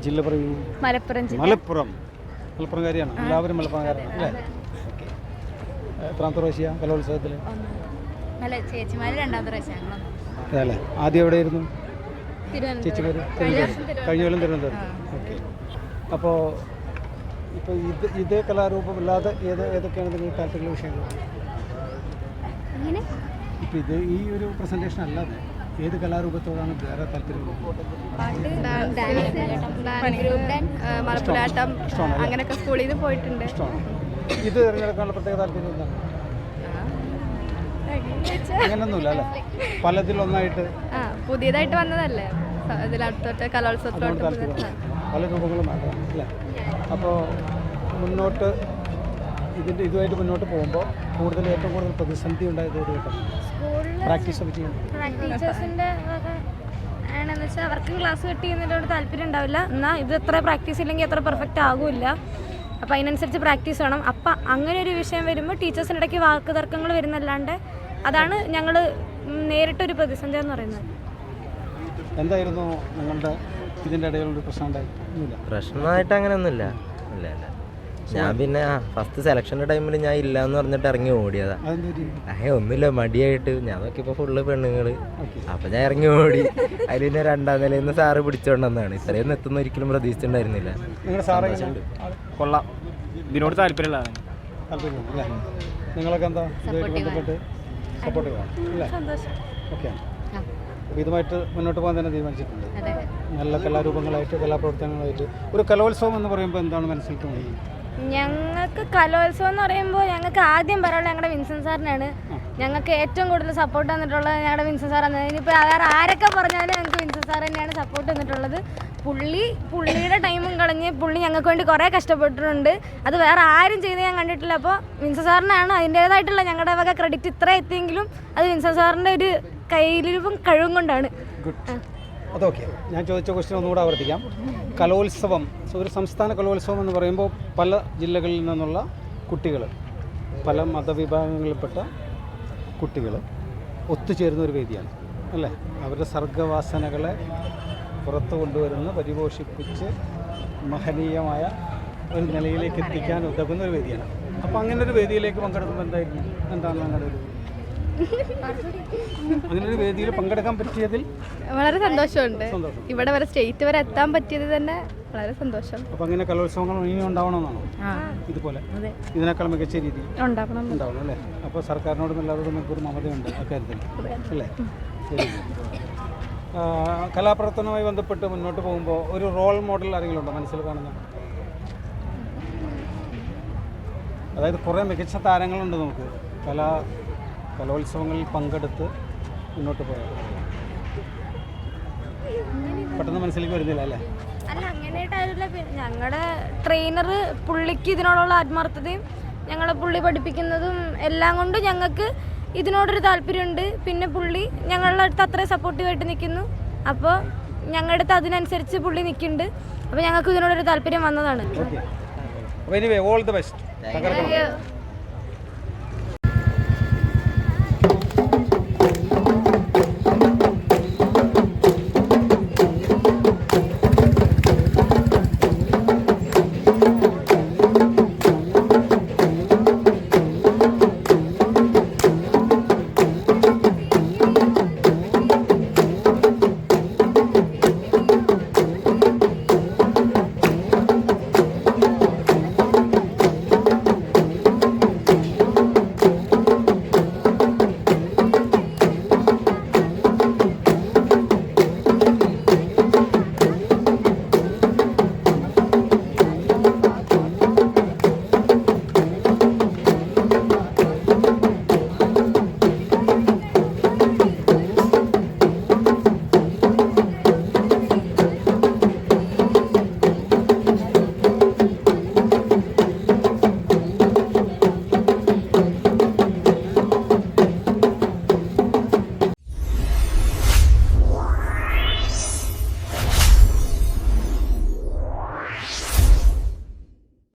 ജില്ല പറയൂ. മലപ്പുറം ജില്ല. മലപ്പുറംകാരിയാണ്. എല്ലാവരും മലപ്പുറംകാരാണ് അല്ലേ? ഓക്കെ. എത്രാമത്തെ പ്രാവശ്യം കലോത്സവത്തിൽ? അല്ല, ചേച്ചിമാർ രണ്ടാമത്തെ പ്രാവശ്യം. അല്ലേ? ആദ്യം എവിടെയായിരുന്നു ചേച്ചിമാർ? തിരുവനന്തപുരം. കഴിഞ്ഞ കൊല്ലം തിരുവനന്തപുരം. ഓക്കെ. അപ്പോൾ ഇപ്പോൾ ഇതേ കലാരൂപമല്ലാതെ ഏതൊക്കെയാണ് നിങ്ങൾ താല്പര്യമുള്ള വിഷയങ്ങൾ? ഇപ്പോൾ ഈ ഒരു പ്രസൻറ്റേഷൻ അല്ലാതെ ഏത് കലാരൂപത്തോടാണ് വേറെ താല്പര്യം? മലപ്പുലാട്ടം അങ്ങനെയൊക്കെ സ്കൂളിൽ നിന്ന് പോയിട്ടുണ്ട്. ഇഷ്ടമാണ്. ഇത് തിരഞ്ഞെടുക്കാനുള്ള പ്രത്യേക താല്പര്യം എന്താണ്? അങ്ങനെയൊന്നുമില്ല അല്ലേ? പലതിലൊന്നായിട്ട് പുതിയതായിട്ട് വന്നതല്ലേ ഇതിലടുത്തോട്ട് കലോത്സവത്തോട്ട് പല രൂപങ്ങളും വേണ്ട അല്ലേ? അപ്പോൾ മുന്നോട്ട് ഇതുമായിട്ട് മുന്നോട്ട് പോകുമ്പോൾ ഏറ്റവും കൂടുതൽ പ്രതിസന്ധി ഉണ്ടായത് ഏത് കേട്ടോ? പ്രാക്ടീസ് ഒക്കെ ചെയ്യുന്നത് ടീച്ചേഴ്സിൻ്റെ ആണെന്ന് വെച്ചാൽ അവർക്ക് ക്ലാസ് കട്ട് ചെയ്യുന്നതിനോട് താല്പര്യം ഉണ്ടാവില്ല. എന്നാൽ ഇത് എത്ര പ്രാക്ടീസ് ഇല്ലെങ്കിൽ അത്ര പെർഫെക്റ്റ് ആകില്ല. അപ്പോൾ അതിനനുസരിച്ച് പ്രാക്ടീസ് വേണം. അപ്പം അങ്ങനെ ഒരു വിഷയം വരുമ്പോൾ ടീച്ചേഴ്സിൻ്റെ ഇടയ്ക്ക് വാക്ക് തർക്കങ്ങൾ വരുന്നല്ലാണ്ട് അതാണ് ഞങ്ങൾ നേരിട്ടൊരു പ്രതിസന്ധി എന്ന് പറയുന്നത്. എന്തായിരുന്നു നിങ്ങളുടെ ഇതിൻ്റെ ഇടയിലൊരു പ്രശ്നം ഉണ്ടായില്ല? പ്രശ്നമായിട്ട് അങ്ങനെയൊന്നുമില്ല. ഇല്ല ഇല്ല. ഞാൻ പിന്നെ ഫസ്റ്റ് സെലക്ഷൻ്റെ ടൈമിൽ ഞാൻ ഇല്ല എന്ന് പറഞ്ഞിട്ട് ഇറങ്ങി ഓടിയതാ. ഒന്നുമില്ല, മടിയായിട്ട്. ഞാൻ നോക്കിയപ്പോൾ ഫുള്ള് പെണ്ണുങ്ങൾ. അപ്പം ഞാൻ ഇറങ്ങി ഓടി. അതിൽ പിന്നെ രണ്ടാം നിലയിൽ നിന്ന് സാറ് പിടിച്ചോണ്ടെന്നാണ്. ഇത്രയും എത്തുന്ന ഒരിക്കലും പ്രതീക്ഷിച്ചിട്ടുണ്ടായിരുന്നില്ല. കൊള്ളാം, ഇതിനോട് താല്പര്യമുള്ളതാണ്. നിങ്ങളൊക്കെ എന്താ ഇതുമായിട്ട് ബന്ധപ്പെട്ട് സപ്പോർട്ട് ചെയ്യണം അല്ലേ? ഓക്കെ. അപ്പോൾ ഇതുമായിട്ട് മുന്നോട്ട് പോകാൻ തന്നെ തീരുമാനിച്ചിട്ടുണ്ട്. നല്ല കലാരൂപങ്ങളായിട്ട് കലാപ്രവർത്തനങ്ങളായിട്ട് ഒരു കലോത്സവം എന്ന് പറയുമ്പോൾ എന്താണ് മനസ്സിൽ തോന്നുന്നത്? ഞങ്ങൾക്ക് കലോത്സവം എന്ന് പറയുമ്പോൾ ഞങ്ങൾക്ക് ആദ്യം പറയാനുള്ളത് ഞങ്ങളുടെ വിൻസെൻ്റ് സാറിനാണ്. ഞങ്ങൾക്ക് ഏറ്റവും കൂടുതൽ സപ്പോർട്ട് തന്നിട്ടുള്ളത് ഞങ്ങളുടെ വിൻസെൻ്റ് സാറാണ്. ഇനിയിപ്പോൾ വേറെ ആരൊക്കെ പറഞ്ഞാലും ഞങ്ങൾക്ക് വിൻസെൻ്റ് സാർ തന്നെയാണ് സപ്പോർട്ട് തന്നിട്ടുള്ളത്. പുള്ളിയുടെ ടൈമും കളഞ്ഞ് പുള്ളി ഞങ്ങൾക്ക് വേണ്ടി കുറേ കഷ്ടപ്പെട്ടിട്ടുണ്ട്. അത് വേറെ ആരും ചെയ്ത് ഞാൻ കണ്ടിട്ടില്ല. അപ്പോൾ വിൻസെൻ്റ് സാറിനാണ് അതിൻ്റേതായിട്ടുള്ള ഞങ്ങളുടെ വക ക്രെഡിറ്റ് ഇത്ര എത്തിയെങ്കിലും അത് വിൻസെൻ്റ് സാറിൻ്റെ ഒരു കയ്യിലിരിപ്പും കഴിവും കൊണ്ടാണ്. അതൊക്കെ ഞാൻ ചോദിച്ച ക്വസ്റ്റ്യൻ ഒന്നുകൂടെ ആവർത്തിക്കാം. കലോത്സവം, ഒരു സംസ്ഥാന കലോത്സവം എന്ന് പറയുമ്പോൾ പല ജില്ലകളിൽ നിന്നുള്ള കുട്ടികൾ, പല മതവിഭാഗങ്ങളിൽപ്പെട്ട കുട്ടികൾ ഒത്തുചേരുന്ന ഒരു വേദിയാണ് അല്ലേ? അവരുടെ സർഗവാസനകളെ പുറത്തു കൊണ്ടുവരുന്ന, പരിപോഷിപ്പിച്ച് മഹനീയമായ ഒരു നിലയിലേക്ക് എത്തിക്കാൻ ഉതകുന്ന ഒരു വേദിയാണ്. അപ്പോൾ അങ്ങനെ ഒരു വേദിയിലേക്ക് പങ്കെടുക്കുമ്പോൾ എന്താണ് നിങ്ങളുടെ ഒരു അങ്ങനെ ഒരു വേദിയിൽ പങ്കെടുക്കാൻ പറ്റിയതിൽ വളരെ സന്തോഷമുണ്ട്. ഇവിടെ വരെ സ്റ്റേറ്റ് വരെ എത്താൻ പറ്റിയത് തന്നെ വളരെ സന്തോഷം. അപ്പോൾ അങ്ങനെ കലോത്സവങ്ങൾ ഇനി ഉണ്ടാവണമെന്നാണോ? ഇതുപോലെ ഇതിനേക്കാൾ മികച്ച രീതി ഉണ്ടാവണം അല്ലേ? അപ്പോൾ സർക്കാരിനോടും എല്ലാവരോടും ഒരു മമതയുണ്ട് അക്കാര്യത്തിൽ അല്ലേ? കലാപ്രവർത്തനവുമായി ബന്ധപ്പെട്ട് മുന്നോട്ട് പോകുമ്പോൾ ഒരു റോൾ മോഡൽ ആരെങ്കിലും ഉണ്ടോ മനസ്സിൽ കാണുന്ന? അതായത് കുറേ മികച്ച താരങ്ങളുണ്ട് നമുക്ക് കലോത്സവങ്ങളിൽ പങ്കെടുത്ത് മുന്നോട്ട് പോയത്. പെട്ടെന്ന് മനസ്സിലേക്ക് വരുന്നില്ല അല്ലേ? അല്ല, അങ്ങനെയായിട്ടല്ല. ഞങ്ങളുടെ ട്രെയിനർ പുള്ളിക്ക് ഇതിനോടുള്ള ആത്മാർത്ഥതയും പുള്ളി പഠിപ്പിക്കുന്നതും എല്ലാം കൊണ്ട് ഞങ്ങൾക്ക് ഇതിനോടൊരു താല്പര്യമുണ്ട്. പിന്നെ പുള്ളി ഞങ്ങളുടെ അടുത്ത് അത്രയും സപ്പോർട്ടീവായിട്ട് നിൽക്കുന്നു. അപ്പോൾ ഞങ്ങളുടെ അടുത്ത് അതിനനുസരിച്ച് പുള്ളി നിൽക്കുന്നുണ്ട്. അപ്പോൾ ഞങ്ങൾക്ക് ഇതിനോടൊരു താല്പര്യം വന്നതാണ്. All the best.